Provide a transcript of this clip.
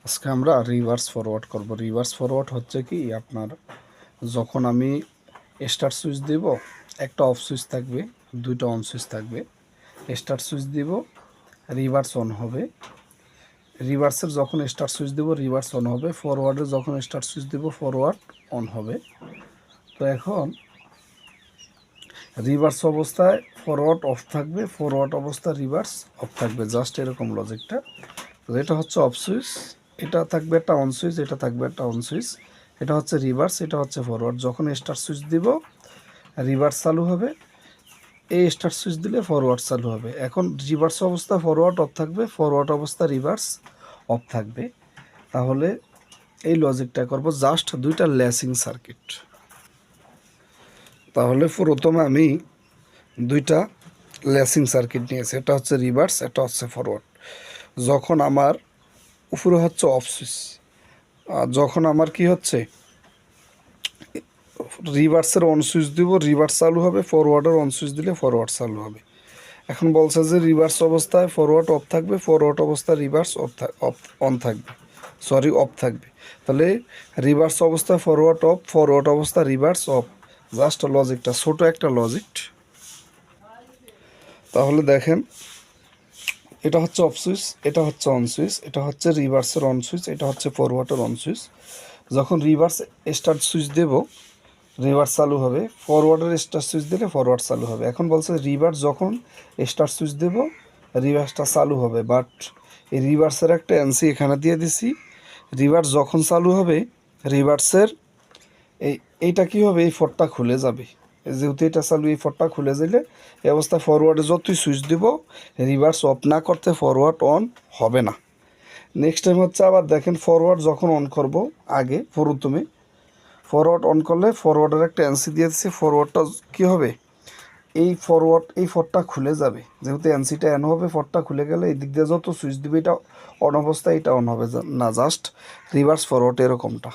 আজকে আমরা reverse forward করব। রিভার্স ফরওয়ার্ড হচ্ছে কি, আপনার যখন আমি স্টার্ট সুইচ দেব, একটা অফ সুইচ থাকবে, দুইটা অন সুইচ থাকবে। স্টার্ট সুইচ দিব, রিভার্স অন হবে। রিভার্সের যখন স্টার্ট সুইচ দেব, রিভার্স অন হবে। ফরওয়ার্ডের যখন স্টার্ট সুইচ দেব, ফরওয়ার্ড অন হবে। তো এখন রিভার্স অবস্থায় ফরওয়ার্ড অফ থাকবে, ফরওয়ার্ড অবস্থায় রিভার্স অফ থাকবে, জাস্ট এরকম লজিকটা। তো এটা হচ্ছে অফ সুইচ, এটা থাকবে একটা অন সুইচ, এটা থাকবে একটা অন সুইচ। এটা হচ্ছে রিভার্স, এটা হচ্ছে ফরওয়ার্ড। যখন স্টার্ট সুইচ দিব, রিভার্স চালু হবে। এই স্টার্ট সুইচ দিলে ফরওয়ার্ড চালু হবে। এখন রিভার্স অবস্থা ফরওয়ার্ড অফ থাকবে, ফরওয়ার্ড অবস্থা রিভার্স অফ থাকবে। তাহলে এই লজিকটা করব, জাস্ট দুইটা ল্যাসিং সার্কিট। তাহলে প্রথমে আমি দুইটা ল্যাসিং সার্কিট নিয়েছি, এটা হচ্ছে রিভার্স, এটা হচ্ছে ফরওয়ার্ড। যখন আমার উপরে হচ্ছে অফ সুইচ, যখন আমার কি হচ্ছে রিভার্সের অন সুইচ দিব, রিভার্স চালু হবে। ফরওয়ার্ডের অন সুইচ দিলে ফরওয়ার্ড চালু হবে। এখন বলছে যে রিভার্স অবস্থায় ফরওয়ার্ড অফ থাকবে, ফরওয়ার্ড অবস্থায় রিভার্স অফ অন থাকবে, সরি অফ থাকবে। তাহলে রিভার্স অবস্থায় ফরওয়ার্ড অফ, ফরওয়ার্ড অবস্থা রিভার্স অফ, জাস্ট লজিকটা, ছোট একটা লজিক। তাহলে দেখেন, এটা হচ্ছে অফ সুইচ, এটা হচ্ছে অন সুইচ, এটা হচ্ছে রিভার্সের অন সুইচ, এটা হচ্ছে ফরওয়ার্ডের অন সুইচ। যখন রিভার্স স্টার্ট সুইচ দেব, রিভার্স চালু হবে। ফরওয়ার্ডের স্টার্ট সুইচ দিলে ফরওয়ার্ড চালু হবে। এখন বলছে রিভার্স যখন স্টার্ট সুইচ দেব, রিভার্সটা চালু হবে। বাট এই রিভার্সের একটা এনসি এখানে দিয়ে দিছি। রিভার্স যখন চালু হবে, রিভার্সের এইটা কি হবে, এই ফটটা খুলে যাবে। যেহেতু এটা চালু, এই ফটটা খুলে দিলে এই অবস্থা ফরওয়ার্ডে যতই সুইচ দিব, রিভার্স অফ না করতে ফরওয়ার্ড অন হবে না। নেক্সট টাইম হচ্ছে আবার দেখেন, ফরওয়ার্ড যখন অন করব, আগে প্রথমে ফরওয়ার্ড অন করলে ফরওয়ার্ডের একটা এনসি দিয়ে দিচ্ছি। ফরওয়ার্ডটা কী হবে, এই ফরওয়ার্ড এই ফটটা খুলে যাবে। যেহেতু এনসিটা এন হবে, ফটটা খুলে গেলে এই দিক দিয়ে যত সুইচ দিবে, এটা অন অবস্থায় এটা অন হবে না, জাস্ট রিভার্স ফরওয়ার্ড এরকমটা।